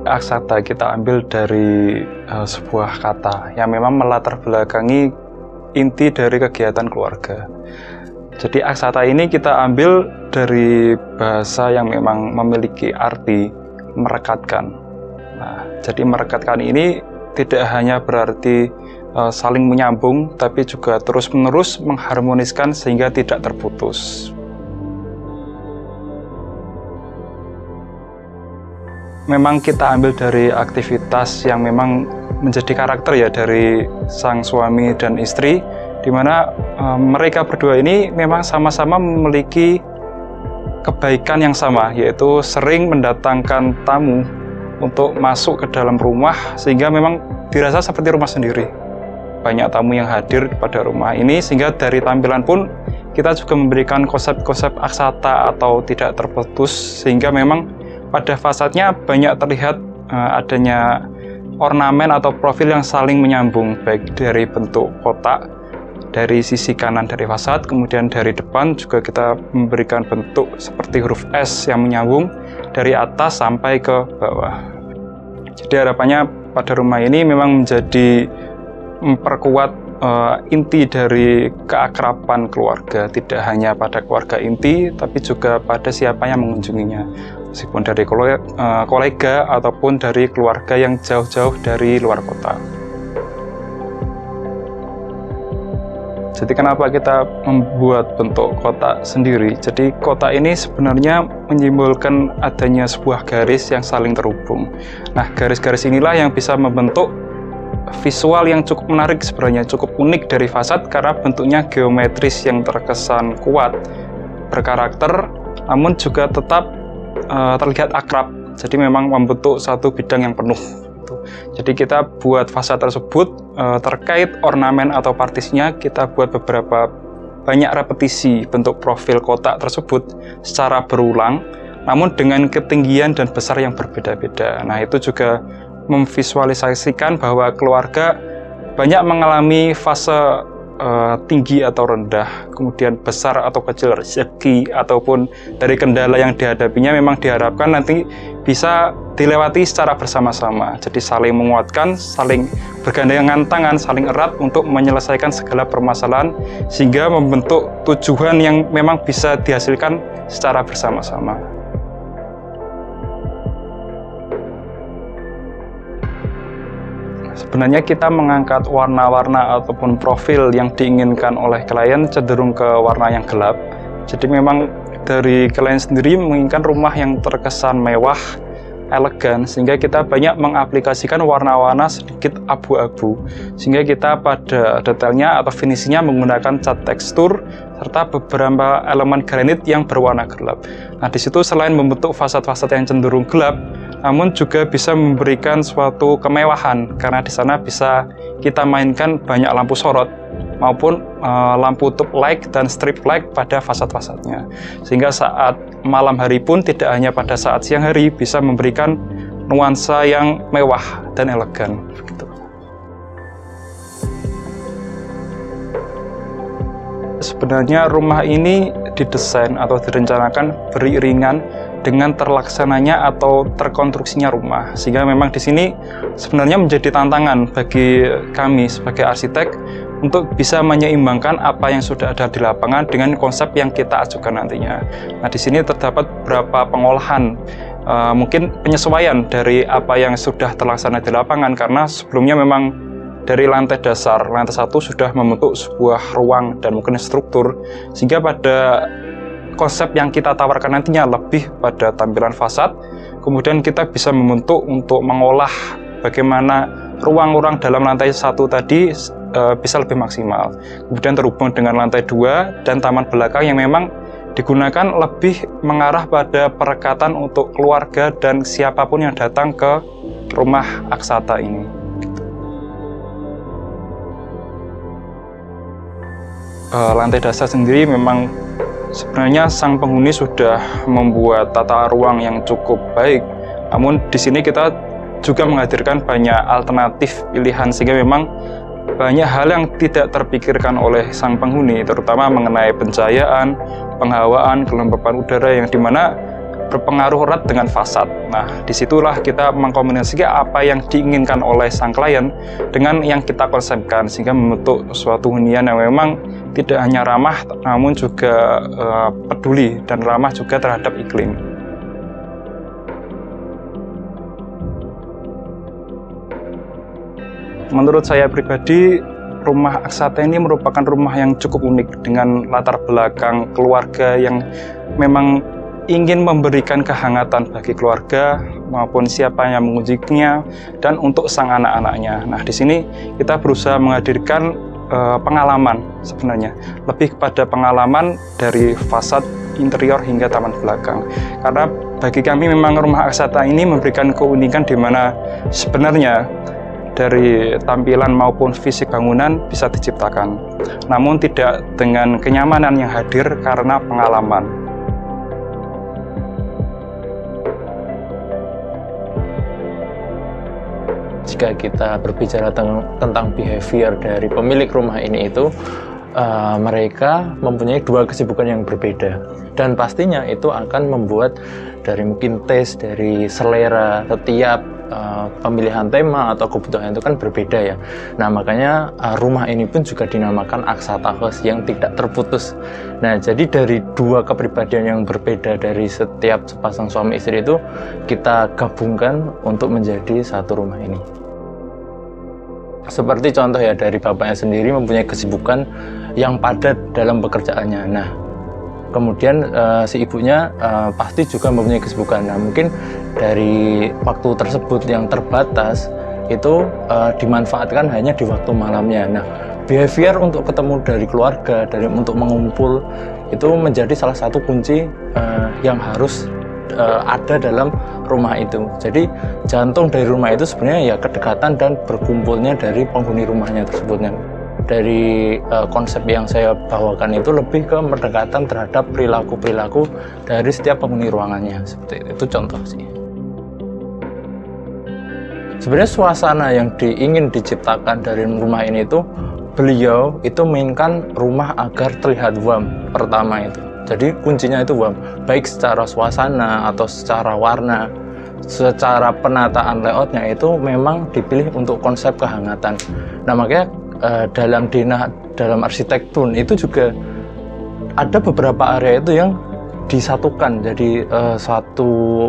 Aksata kita ambil dari sebuah kata yang memang melatar belakangi inti dari kegiatan keluarga. Jadi aksata ini kita ambil dari bahasa yang memang memiliki arti merekatkan. Nah, jadi merekatkan ini tidak hanya berarti saling menyambung, tapi juga terus-menerus mengharmoniskan sehingga tidak terputus. Memang kita ambil dari aktivitas yang memang menjadi karakter ya dari sang suami dan istri, di mana mereka berdua ini memang sama-sama memiliki kebaikan yang sama, yaitu sering mendatangkan tamu untuk masuk ke dalam rumah sehingga memang dirasa seperti rumah sendiri. Banyak tamu yang hadir pada rumah ini sehingga dari tampilan pun kita juga memberikan konsep-konsep aksata atau tidak terputus, sehingga memang pada fasadnya banyak terlihat adanya ornamen atau profil yang saling menyambung, baik dari bentuk kotak, dari sisi kanan dari fasad, kemudian dari depan juga kita memberikan bentuk seperti huruf S yang menyambung dari atas sampai ke bawah. Jadi harapannya pada rumah ini memang menjadi memperkuat inti dari keakraban keluarga, tidak hanya pada keluarga inti, tapi juga pada siapa yang mengunjunginya, meskipun dari kolega ataupun dari keluarga yang jauh-jauh dari luar kota. Jadi kenapa kita membuat bentuk kotak sendiri? Jadi kotak ini sebenarnya menyimbolkan adanya sebuah garis yang saling terhubung. Nah, garis-garis inilah yang bisa membentuk visual yang cukup menarik, sebenarnya cukup unik dari fasad karena bentuknya geometris yang terkesan kuat, berkarakter, namun juga tetap terlihat akrab. Jadi memang membentuk satu bidang yang penuh. Jadi kita buat fasad tersebut terkait ornamen atau partisinya, kita buat beberapa banyak repetisi bentuk profil kotak tersebut secara berulang, namun dengan ketinggian dan besar yang berbeda-beda. Nah, itu juga memvisualisasikan bahwa keluarga banyak mengalami fase tinggi atau rendah, kemudian besar atau kecil, rezeki ataupun dari kendala yang dihadapinya memang diharapkan nanti bisa dilewati secara bersama-sama. Jadi saling menguatkan, saling bergandengan tangan, saling erat untuk menyelesaikan segala permasalahan sehingga membentuk tujuan yang memang bisa dihasilkan secara bersama-sama. Sebenarnya kita mengangkat warna-warna ataupun profil yang diinginkan oleh klien cenderung ke warna yang gelap. Jadi memang dari klien sendiri menginginkan rumah yang terkesan mewah, elegan, sehingga kita banyak mengaplikasikan warna-warna sedikit abu-abu. Sehingga kita pada detailnya atau finishingnya menggunakan cat tekstur serta beberapa elemen granit yang berwarna gelap. Nah, di situ selain membentuk fasad-fasad yang cenderung gelap, namun juga bisa memberikan suatu kemewahan karena di sana bisa kita mainkan banyak lampu sorot maupun lampu tube light dan strip light pada fasad-fasadnya, sehingga saat malam hari pun tidak hanya pada saat siang hari bisa memberikan nuansa yang mewah dan elegan. Begitu. Sebenarnya rumah ini didesain atau direncanakan beriringan dengan terlaksananya atau terkonstruksinya rumah, sehingga memang di sini sebenarnya menjadi tantangan bagi kami sebagai arsitek untuk bisa menyeimbangkan apa yang sudah ada di lapangan dengan konsep yang kita ajukan nantinya. Nah, di sini terdapat beberapa pengolahan, mungkin penyesuaian dari apa yang sudah terlaksana di lapangan, karena sebelumnya memang dari lantai dasar, lantai 1 sudah membentuk sebuah ruang dan mungkin struktur, sehingga pada konsep yang kita tawarkan nantinya lebih pada tampilan fasad, kemudian kita bisa membentuk untuk mengolah bagaimana ruang-ruang dalam lantai 1 tadi bisa lebih maksimal, kemudian terhubung dengan lantai 2 dan taman belakang yang memang digunakan lebih mengarah pada perekatan untuk keluarga dan siapapun yang datang ke rumah Aksata ini. Lantai dasar sendiri memang sebenarnya sang penghuni sudah membuat tata ruang yang cukup baik, namun di sini kita juga menghadirkan banyak alternatif pilihan sehingga memang banyak hal yang tidak terpikirkan oleh sang penghuni, terutama mengenai pencahayaan, penghawaan, kelembapan udara yang dimana berpengaruh erat dengan fasad. Nah, disitulah kita mengkombinasikan apa yang diinginkan oleh sang klien dengan yang kita konsepkan, sehingga membentuk suatu hunian yang memang tidak hanya ramah, namun juga peduli dan ramah juga terhadap iklim. Menurut saya pribadi, rumah Aksata ini merupakan rumah yang cukup unik dengan latar belakang keluarga yang memang ingin memberikan kehangatan bagi keluarga maupun siapa yang mengunjunginya dan untuk sang anak-anaknya. Nah, di sini kita berusaha menghadirkan pengalaman sebenarnya, lebih kepada pengalaman dari fasad, interior hingga taman belakang. Karena bagi kami memang rumah Aksata ini memberikan keunikan di mana sebenarnya dari tampilan maupun fisik bangunan bisa diciptakan, namun tidak dengan kenyamanan yang hadir karena pengalaman. Jika kita berbicara tentang behavior dari pemilik rumah ini itu, mereka mempunyai dua kesibukan yang berbeda, dan pastinya itu akan membuat dari mungkin taste, dari selera setiap pemilihan tema atau kebutuhan itu kan berbeda ya. Nah, makanya rumah ini pun juga dinamakan Aksata House yang tidak terputus. Nah, jadi dari dua kepribadian yang berbeda dari setiap sepasang suami istri itu kita gabungkan untuk menjadi satu rumah ini. Seperti contoh ya, dari bapaknya sendiri mempunyai kesibukan yang padat dalam pekerjaannya. Nah, kemudian si ibunya pasti juga mempunyai kesibukan. Nah, mungkin dari waktu tersebut yang terbatas itu dimanfaatkan hanya di waktu malamnya. Nah, behavior untuk ketemu dari keluarga, untuk mengumpul itu menjadi salah satu kunci yang harus ada dalam rumah itu. Jadi jantung dari rumah itu sebenarnya ya kedekatan dan berkumpulnya dari penghuni rumahnya tersebutnya. Dari konsep yang saya bawakan itu lebih ke pendekatan terhadap perilaku-perilaku dari setiap penghuni ruangannya. Seperti itu contoh sih. Sebenarnya suasana yang ingin diciptakan dari rumah ini itu, beliau itu mainkan rumah agar terlihat warm pertama itu. Jadi kuncinya itu warm, baik secara suasana atau secara warna, secara penataan layoutnya itu memang dipilih untuk konsep kehangatan. Nah, makanya dalam arsitektur itu juga ada beberapa area itu yang disatukan jadi satu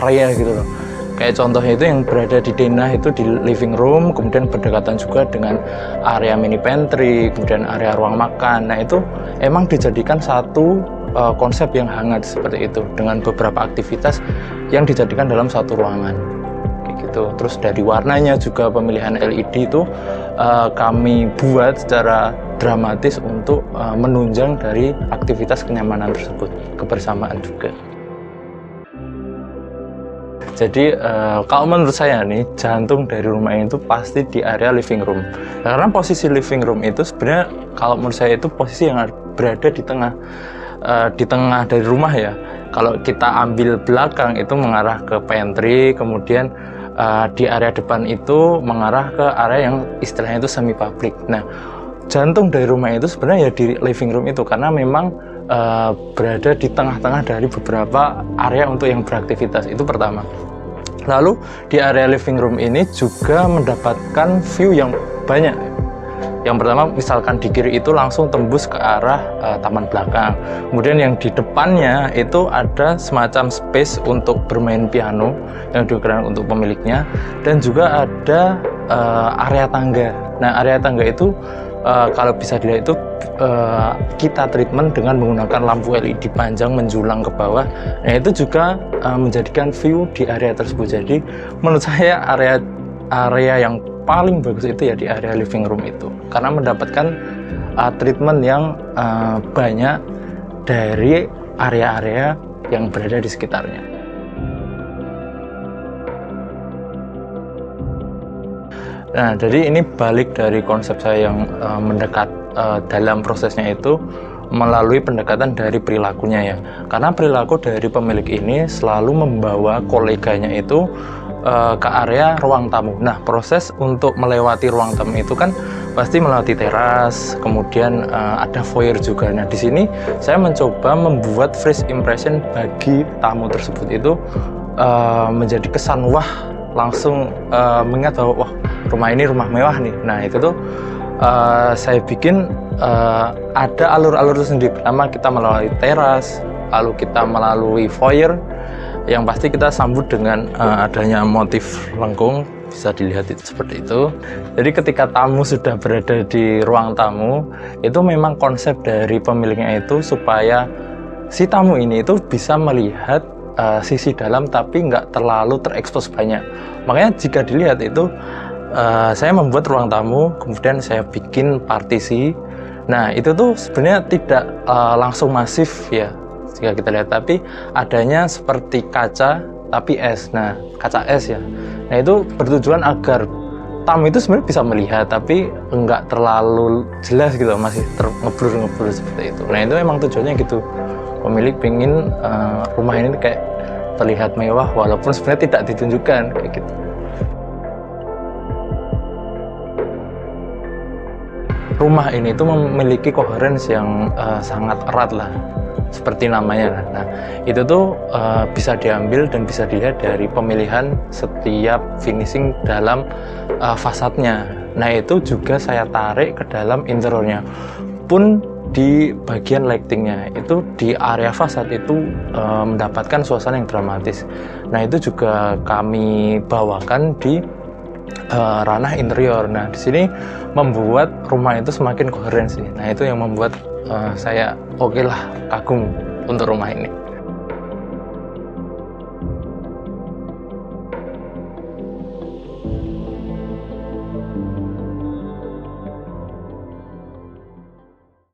area gitu loh. Kayak contohnya itu yang berada di denah itu di living room, kemudian berdekatan juga dengan area mini pantry, kemudian area ruang makan. Nah, itu emang dijadikan satu konsep yang hangat seperti itu dengan beberapa aktivitas yang dijadikan dalam satu ruangan. Gitu. Terus dari warnanya juga pemilihan LED itu kami buat secara dramatis untuk menunjang dari aktivitas kenyamanan tersebut, kebersamaan juga. Jadi kalau menurut saya nih, jantung dari rumah ini itu pasti di area living room. Karena posisi living room itu sebenarnya kalau menurut saya itu posisi yang berada di tengah dari rumah ya. Kalau kita ambil belakang itu mengarah ke pantry, kemudian di area depan itu mengarah ke area yang istilahnya itu semi public. Nah, jantung dari rumah itu sebenarnya ya di living room itu, karena memang berada di tengah-tengah dari beberapa area untuk yang beraktivitas. Itu pertama. Lalu di area living room ini juga mendapatkan view yang banyak. Yang pertama, misalkan di kiri itu langsung tembus ke arah taman belakang. Kemudian yang di depannya itu ada semacam space untuk bermain piano yang digunakan untuk pemiliknya, dan juga ada area tangga. Nah, area tangga itu kalau bisa dilihat itu kita treatment dengan menggunakan lampu LED panjang menjulang ke bawah. Nah, itu juga menjadikan view di area tersebut. Jadi menurut saya area yang paling bagus itu ya di area living room itu, karena mendapatkan treatment yang banyak dari area-area yang berada di sekitarnya. Nah, jadi ini balik dari konsep saya yang mendekat dalam prosesnya itu melalui pendekatan dari perilakunya ya. Karena perilaku dari pemilik ini selalu membawa koleganya itu ke area ruang tamu. Nah, proses untuk melewati ruang tamu itu kan pasti melewati teras, kemudian ada foyer juga. Nah, di sini saya mencoba membuat first impression bagi tamu tersebut itu menjadi kesan wah, langsung mengingat bahwa wah, rumah ini rumah mewah nih. Nah, itu tuh saya bikin ada alur-alur tersendiri. Pertama kita melalui teras, lalu kita melalui foyer, yang pasti kita sambut dengan adanya motif lengkung, bisa dilihat itu seperti itu. Jadi ketika tamu sudah berada di ruang tamu, itu memang konsep dari pemiliknya itu supaya si tamu ini itu bisa melihat sisi dalam tapi nggak terlalu terekspos banyak. Makanya jika dilihat itu saya membuat ruang tamu, kemudian saya bikin partisi. Nah, itu tuh sebenarnya tidak langsung masif ya jika kita lihat, tapi adanya seperti kaca tapi es. Nah, kaca es ya. Nah, itu bertujuan agar tamu itu sebenarnya bisa melihat tapi enggak terlalu jelas gitu, masih ngeblur seperti itu. Nah, itu memang tujuannya gitu. Pemilik pengen rumah ini kayak terlihat mewah walaupun sebenarnya tidak ditunjukkan kayak gitu. Rumah ini tuh memiliki coherence yang sangat erat lah, seperti namanya. Nah, itu tuh bisa diambil dan bisa dilihat dari pemilihan setiap finishing dalam fasadnya. Nah, itu juga saya tarik ke dalam interiornya. Pun di bagian lightingnya, itu di area fasad itu mendapatkan suasana yang dramatis. Nah, itu juga kami bawakan di ranah interior. Nah, di sini membuat rumah itu semakin koheren sih. Nah, itu yang membuat saya oke lah, kagum untuk rumah ini.